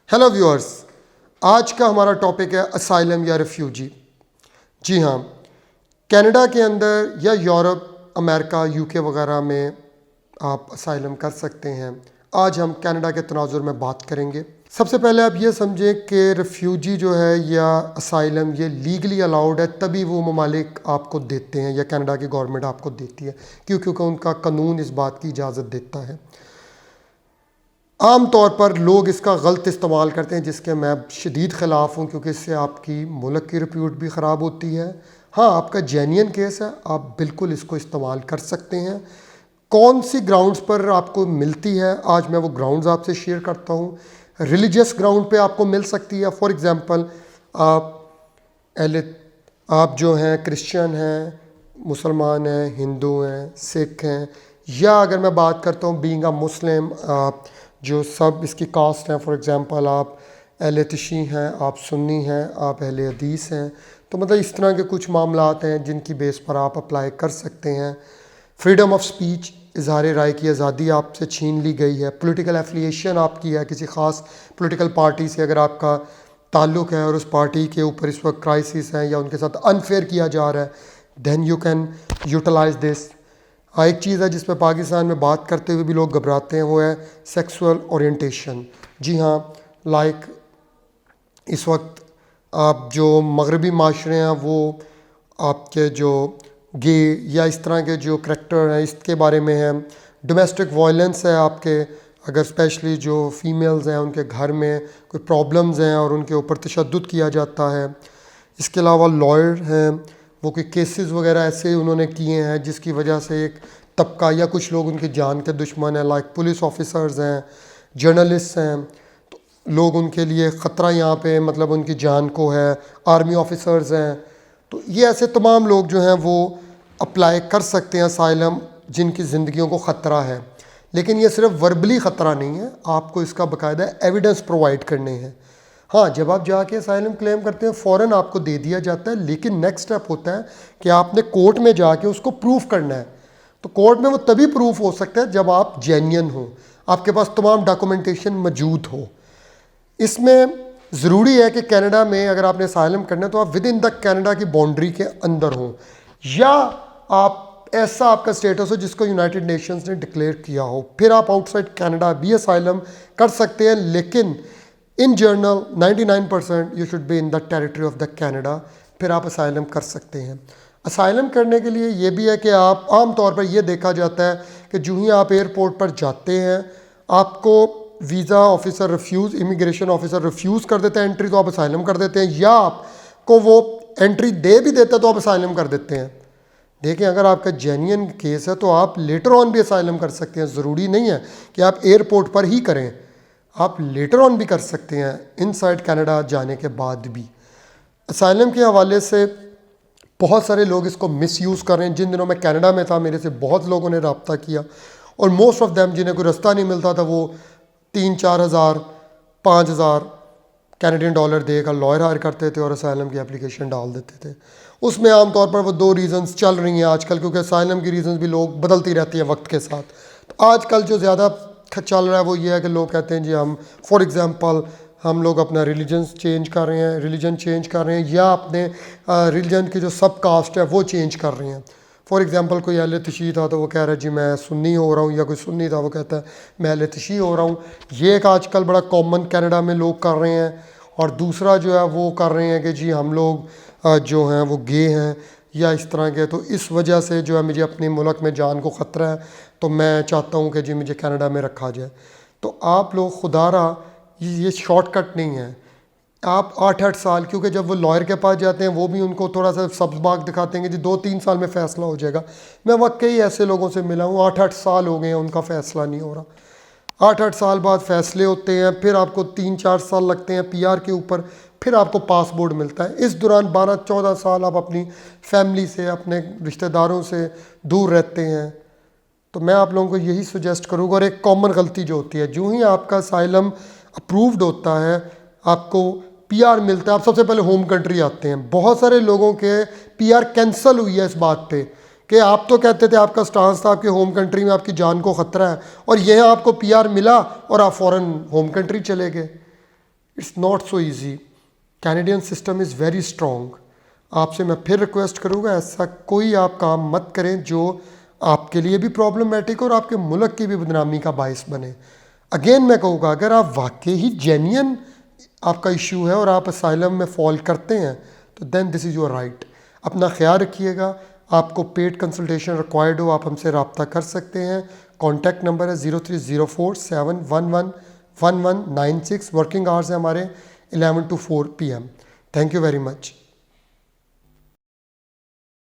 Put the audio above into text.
Hello viewers, आज का हमारा टॉपिक है असाइलम या रिफ्यूजी। जी हाँ, कनाडा के अंदर या यूरोप, अमेरिका, यूके वगैरह में आप असाइलम कर सकते हैं। आज हम कनाडा के तनाजुर में बात करेंगे। सबसे पहले आप ये समझें कि रिफ्यूजी जो है या असाइलम ये लीगली अलाउड है, तभी वो ममालिक आपको देते हैं या कनाडा की गवर्नमेंट आपको देती है, क्योंकि उनका कानून इस बात की इजाज़त देता है। आम तौर पर लोग इसका गलत इस्तेमाल करते हैं, जिसके मैं शदीद ख़िलाफ़ हूँ, क्योंकि इससे आपकी मुल्क की रिप्यूट भी ख़राब होती है। हाँ, आपका जेन्युइन केस है, आप बिल्कुल इसको इस्तेमाल कर सकते हैं। कौन सी ग्राउंड्स पर आपको मिलती है, आज मैं वो ग्राउंड्स आपसे शेयर करता हूँ। रिलीजियस ग्राउंड पे आपको मिल सकती है। फॉर एग्ज़ाम्पल, अहले आप जो हैं क्रिश्चियन हैं, मुसलमान हैं, हिंदू हैं, सिख हैं, या अगर मैं बात करता हूँ बीइंग अ मुस्लिम, आप जो सब इसकी कास्ट हैं, फॉर एग्ज़ाम्पल आप अहले तशी हैं, आप सुन्नी हैं, आप अहले हदीस हैं, तो मतलब इस तरह के कुछ मामलात हैं जिनकी बेस पर आप अप्लाई कर सकते हैं। फ्रीडम ऑफ स्पीच, इजहार राय की आज़ादी आपसे छीन ली गई है। पॉलिटिकल एफिलिएशन आपकी है किसी ख़ास पॉलिटिकल पार्टी से, अगर आपका ताल्लुक़ है और उस पार्टी के ऊपर इस वक्त क्राइसिस है या उनके साथ अनफेयर किया जा रहा है, then you can utilize this. हाँ, एक चीज़ है जिस पर पाकिस्तान में बात करते हुए भी लोग घबराते हैं, वो है सेक्सुअल ओरिएंटेशन। जी हाँ, लाइक इस वक्त आप जो मगरबी माशरे हैं वो आपके जो गे या इस तरह के जो करैक्टर हैं इसके बारे में है। डोमेस्टिक वायलेंस है आपके, अगर स्पेशली जो फीमेल्स हैं उनके घर में कोई प्रॉब्लम्स हैं और उनके ऊपर तशद्दुद किया जाता है। इसके अलावा लॉयर हैं, वो कोई केसेस वगैरह ऐसे उन्होंने किए हैं जिसकी वजह से एक तबका या कुछ लोग उनकी जान के दुश्मन हैं, लाइक पुलिस ऑफिसर्स हैं, जर्नलिस्ट हैं, तो लोग उनके लिए ख़तरा यहाँ पे मतलब उनकी जान को है। आर्मी ऑफिसर्स हैं, तो ये ऐसे तमाम लोग जो हैं वो अप्लाई कर सकते हैं असाइलम, जिनकी ज़िंदगियों को ख़तरा है। लेकिन ये सिर्फ वर्बली ख़तरा नहीं है, आपको इसका बाकायदा एविडेंस प्रोवाइड करने हैं। हाँ, जब आप जाके असाइलम क्लेम करते हैं फ़ौरन आपको दे दिया जाता है, लेकिन नेक्स्ट स्टेप होता है कि आपने कोर्ट में जाके उसको प्रूफ करना है। तो कोर्ट में वो तभी प्रूफ हो सकता है जब आप जेन्युइन हो, आपके पास तमाम डॉक्यूमेंटेशन मौजूद हो। इसमें ज़रूरी है कि कनाडा में अगर आपने असाइलम करना है तो आप विद इन द कनाडा की बाउंड्री के अंदर हो, या आप ऐसा आपका स्टेटस हो जिसको यूनाइटेड नेशंस ने डिक्लेयर किया हो। फिर आप आउटसाइड कनाडा भी असाइलम कर सकते हैं, लेकिन in general 99% you should be in the territory of the Canada, फिर आप असाइलम कर सकते हैं। असाइलम करने के लिए ये भी है कि आप आम तौर पर यह देखा जाता है कि जो ही आप एयरपोर्ट पर जाते हैं आपको visa officer refuse, immigration officer refuse कर देता है एंट्री, तो आप असाइलम कर देते हैं, या आपको वो एंट्री दे भी देता है तो आप असाइलम कर देते हैं। देखें, अगर आपका जेन्युइन केस है तो आप लेटर ऑन भी असाइलम कर सकते हैं। ज़रूरी नहीं है कि आप एयरपोर्ट पर ही करें, आप लेटर ऑन भी कर सकते हैं इनसाइड कनाडा जाने के बाद भी। असाइलम के हवाले से बहुत सारे लोग इसको मिसयूज़ कर रहे हैं। जिन दिनों मैं कनाडा में था मेरे से बहुत लोगों ने रब्ता किया, और मोस्ट ऑफ देम जिन्हें कोई रास्ता नहीं मिलता था वो 3-4 हज़ार 5 हज़ार कैनेडियन डॉलर देकर लॉयर हायर करते थे और असाइलम की एप्लीकेशन डाल देते थे। उसमें आमतौर पर वो 2 रीज़न्स चल रही हैं आजकल, क्योंकि असाइलम की रीज़न्स भी लोग बदलती रहती है वक्त के साथ। तो आजकल जो ज़्यादा चल रहा है वो ये है कि लोग कहते हैं जी हम फॉर एग्ज़ाम्पल हम लोग अपना रिलीजन चेंज कर रहे हैं, या अपने रिलीजन की जो सब कास्ट है वो चेंज कर रहे हैं। फॉर एग्ज़ाम्पल, कोई अहले तशी था तो वो कह रहा है जी मैं सुन्नी हो रहा हूँ, या कोई सुन्नी था वो कहता है मैं अहले तशी हो रहा हूँ। ये एक आजकल बड़ा कॉमन कनाडा में लोग कर रहे हैं। और दूसरा जो है वो कर रहे हैं कि जी हम लोग जो हैं वो गे हैं या इस तरह के, तो इस वजह से जो है मुझे अपने मुल्क में जान को ख़तरा है, तो मैं चाहता हूँ कि जी मुझे कनाडा में रखा जाए। तो आप लोग खुदारा ये शॉर्टकट नहीं है। आप 8-8 साल, क्योंकि जब वो लॉयर के पास जाते हैं वो भी उनको थोड़ा सा सब्ज़ बाग दिखाते हैं कि जी 2-3 साल में फ़ैसला हो जाएगा। मैं वाकई ऐसे लोगों से मिला हूँ 8-8 साल हो गए हैं उनका फ़ैसला नहीं हो रहा। 8-8 साल बाद फ़ैसले होते हैं, फिर आपको 3-4 साल लगते हैं पीआर के ऊपर, फिर आपको पासपोर्ट मिलता है। इस दौरान 12-14 साल आप अपनी फैमिली से, अपने रिश्तेदारों से दूर रहते हैं। तो मैं आप लोगों को यही सजेस्ट करूँगा। और एक कॉमन गलती जो होती है, जो ही आपका असाइलम अप्रूव्ड होता है, आपको पीआर मिलता है, आप सबसे पहले होम कंट्री आते हैं। बहुत सारे लोगों के पीआर कैंसिल हुई है इस बात पे कि आप तो कहते थे, आपका स्टांस था आपके होम कंट्री में आपकी जान को ख़तरा है, और यह आपको पीआर मिला और आप फ़ौरन होम कंट्री चले गए। It's not so easy. Canadian system is very strong. आपसे मैं फिर रिक्वेस्ट करूँगा, ऐसा कोई आप काम मत करें जो आपके लिए भी प्रॉब्लमेटिक और आपके मुल्क की भी बदनामी का बायस बने। अगेन मैं कहूँगा, अगर आप वाकई ही जेन्युइन आपका इशू है और आप असाइलम में फॉल करते हैं तो then this is your right. अपना ख्याल रखिएगा। आपको पेड कंसल्टेशन रिक्वायर्ड हो, आप हमसे रब्ता कर सकते हैं। कॉन्टैक्ट नंबर है 0304-711-1196। वर्किंग आवर्स है हमारे 11 to 4 PM। Thank you very much.